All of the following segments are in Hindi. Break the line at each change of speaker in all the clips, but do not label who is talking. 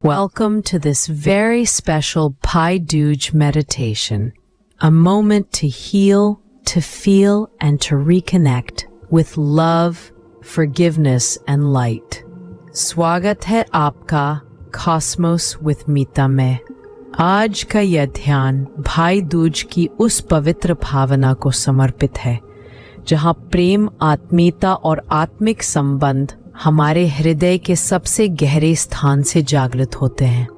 Welcome to this very special Pi Duj meditation, a moment to heal, to feel, and to reconnect with love, forgiveness, and light. स्वागत है आपका कॉस्मोस विथ मीता में। आज का यह ध्यान भाई दूज की उस पवित्र भावना को समर्पित है जहाँ प्रेम, आत्मीयता और आत्मिक संबंध हमारे हृदय के सबसे गहरे स्थान से जागृत होते हैं।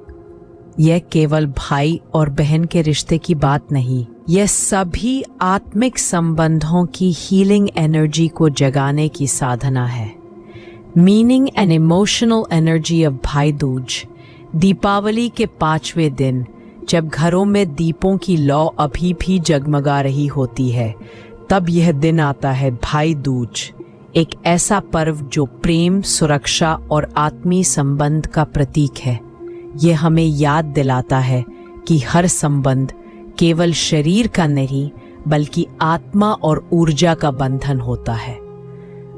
यह केवल भाई और बहन के रिश्ते की बात नहीं, यह सभी आत्मिक संबंधों की हीलिंग एनर्जी को जगाने की साधना है। Meaning and emotional energy of भाई दूज। दीपावली के 5वें दिन, जब घरों में दीपों की लौ अभी भी जगमगा रही होती है, तब यह दिन आता है भाई दूज, एक ऐसा पर्व जो प्रेम, सुरक्षा और आत्मीय संबंध का प्रतीक है। यह हमें याद दिलाता है कि हर संबंध केवल शरीर का नहीं बल्कि आत्मा और ऊर्जा का बंधन होता है।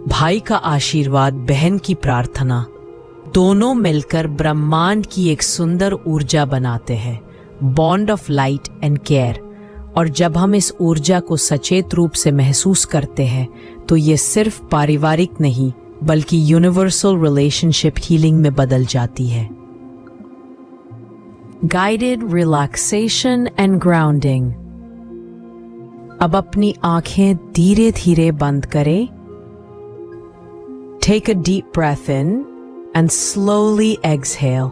भाई का आशीर्वाद, बहन की प्रार्थना, दोनों मिलकर ब्रह्मांड की एक सुंदर ऊर्जा बनाते हैं, bond of light and care. और जब हम इस ऊर्जा को सचेत रूप से महसूस करते हैं तो ये सिर्फ पारिवारिक नहीं बल्कि यूनिवर्सल रिलेशनशिप हीलिंग में बदल जाती है। Guided relaxation and grounding. अब अपनी आंखें धीरे धीरे बंद करें। Take a deep breath in and slowly exhale.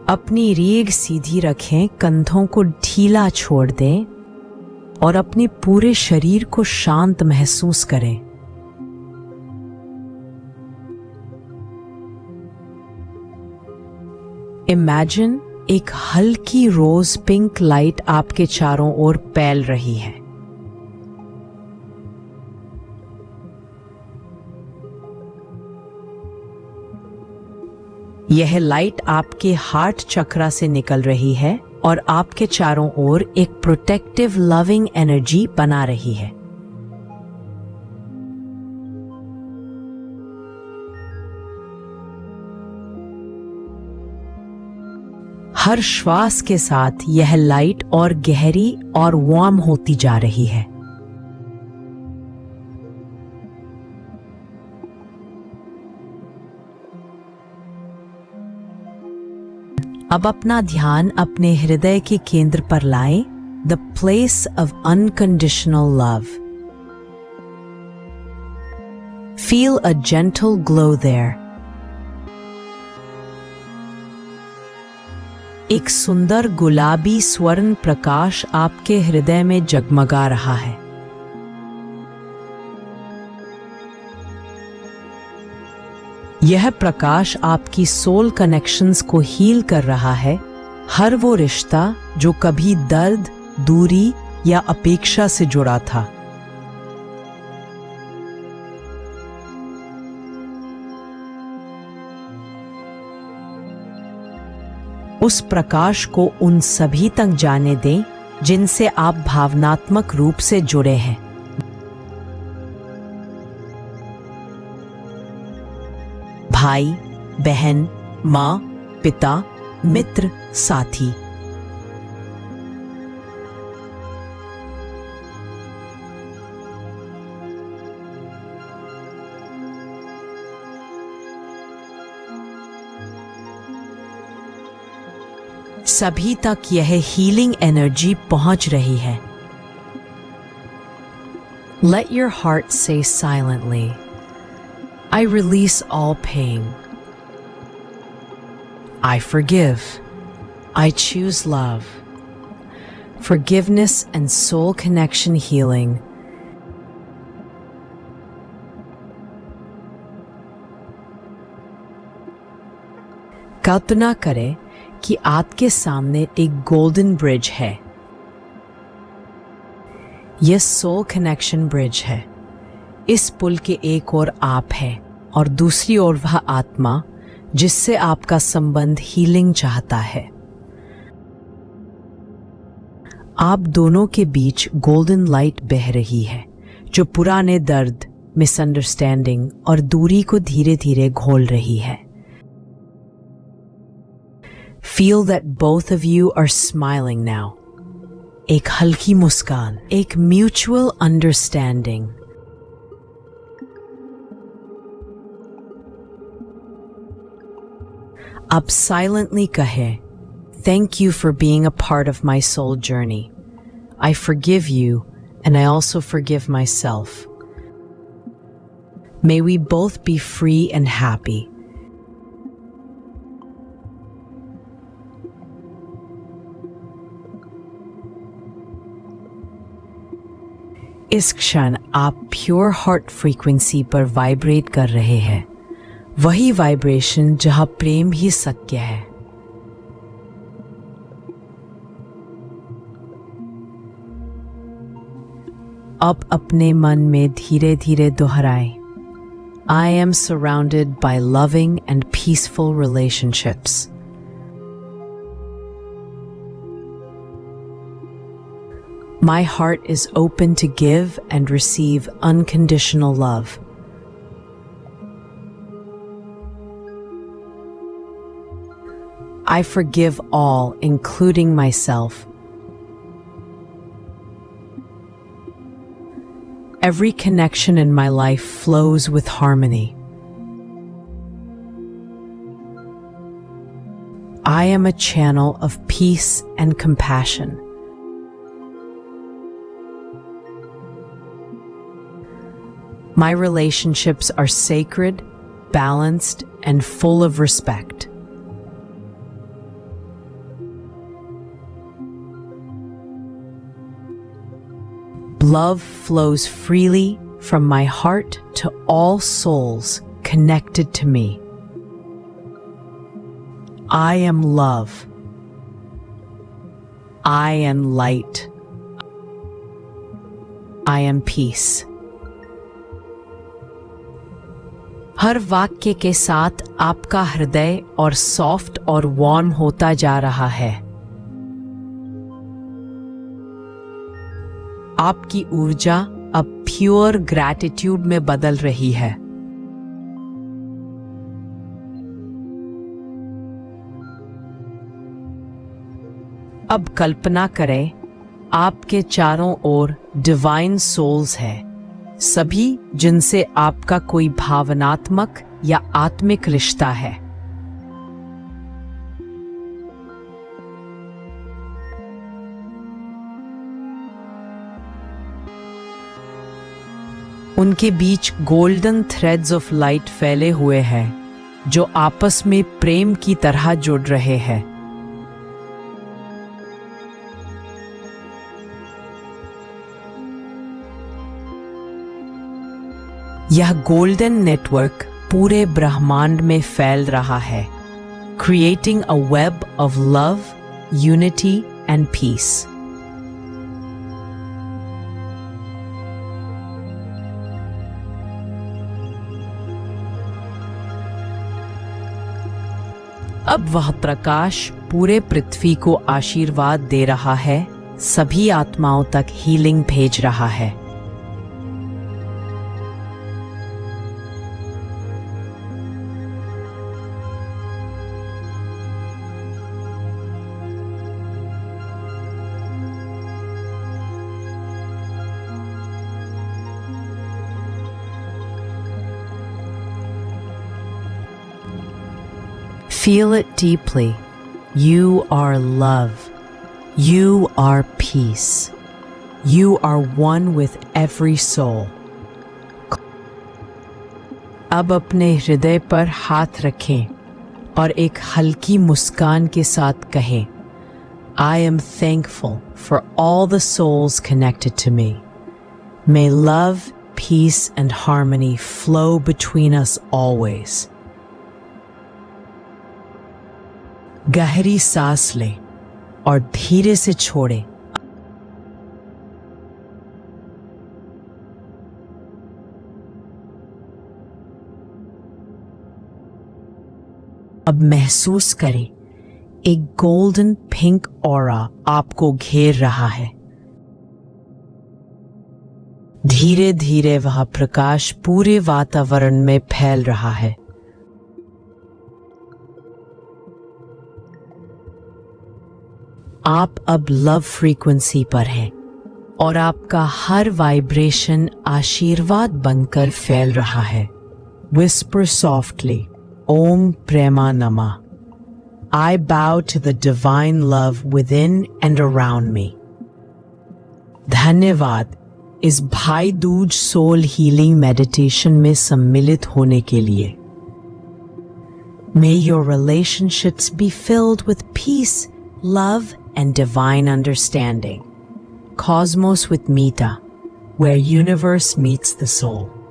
अपनी रीढ़ सीधी रखें, कंधों को ढीला छोड़ दें और अपने पूरे शरीर को शांत महसूस करें। इमेजिन एक हल्की रोज पिंक लाइट आपके चारों ओर फैल रही है। यह लाइट आपके हार्ट चक्रा से निकल रही है और आपके चारों ओर एक प्रोटेक्टिव, लविंग एनर्जी बना रही है। हर श्वास के साथ यह लाइट और गहरी और वार्म होती जा रही है। अब अपना ध्यान अपने हृदय के केंद्र पर लाएं, the place of unconditional love. Feel a gentle glow there. एक सुंदर गुलाबी स्वर्ण प्रकाश आपके हृदय में जगमगा रहा है। यह प्रकाश आपकी सोल कनेक्शंस को हील कर रहा है, हर वो रिश्ता जो कभी दर्द, दूरी या अपेक्षा से जुड़ा था। उस प्रकाश को उन सभी तक जाने दें जिनसे आप भावनात्मक रूप से जुड़े हैं। भाई, बहन, माँ, पिता, मित्र, साथी। सभी तक यह हीलिंग एनर्जी पहुंच रही है। Let your heart say silently, I release all pain. I forgive. I choose love. Forgiveness and soul connection healing. कल्पना करें कि आपके सामने एक गोल्डन ब्रिज है। यह सोल कनेक्शन ब्रिज है। इस पुल के एक ओर आप हैं और दूसरी ओर वह आत्मा जिससे आपका संबंध हीलिंग चाहता है। आप दोनों के बीच गोल्डन लाइट बह रही है जो पुराने दर्द, मिसअंडरस्टैंडिंग और दूरी को धीरे धीरे घोल रही है। Feel that both of you are smiling now. एक हल्की मुस्कान, एक mutual understanding. अब silently कहे, thank you for being a part of my soul journey. I forgive you and I also forgive myself. May we both be free and happy. इस क्षण आप प्योर हार्ट फ्रीक्वेंसी पर वाइब्रेट कर रहे हैं, वही वाइब्रेशन जहां प्रेम ही सत्य है। अब अपने मन में धीरे धीरे दोहराएं, I am surrounded by loving and peaceful relationships. My heart is open to give and receive unconditional love. I forgive all, including myself. Every connection in my life flows with harmony. I am a channel of peace and compassion. My relationships are sacred, balanced, and full of respect. Love flows freely from my heart to all souls connected to me. I am love. I am light. I am peace. हर वाक्य के साथ आपका हृदय और सॉफ्ट और वार्म होता जा रहा है। आपकी ऊर्जा अब प्योर ग्रैटिट्यूड में बदल रही है। अब कल्पना करें, आपके चारों ओर डिवाइन सोल्स हैं, सभी जिनसे आपका कोई भावनात्मक या आत्मिक रिश्ता है। उनके बीच गोल्डन थ्रेड्स ऑफ लाइट फैले हुए हैं, जो आपस में प्रेम की तरह जुड़ रहे हैं। यह गोल्डन नेटवर्क पूरे ब्रह्मांड में फैल रहा है, creating a web of love, unity and peace. अब वह प्रकाश पूरे पृथ्वी को आशीर्वाद दे रहा है, सभी आत्माओं तक हीलिंग भेज रहा है। Feel it deeply. You are love. You are peace. You are one with every soul. अब अपने हृदय पर हाथ रखें और एक हल्की मुस्कान के साथ कहें, I am thankful for all the souls connected to me. May love, peace, and harmony flow between us always. गहरी सांस लें और धीरे से छोड़ें। अब महसूस करें, एक गोल्डन पिंक ऑरा आपको घेर रहा है। धीरे धीरे वह प्रकाश पूरे वातावरण में फैल रहा है। आप अब लव फ्रीक्वेंसी पर हैं और आपका हर वाइब्रेशन आशीर्वाद बनकर फैल रहा है। Whisper softly, Om Prema Namah. I bow to the divine love within and around me. धन्यवाद इस भाई दूज सोल हीलिंग मेडिटेशन में सम्मिलित होने के लिए। May your relationships be filled with peace, love, and divine understanding. Cosmos with Mita, where universe meets the soul.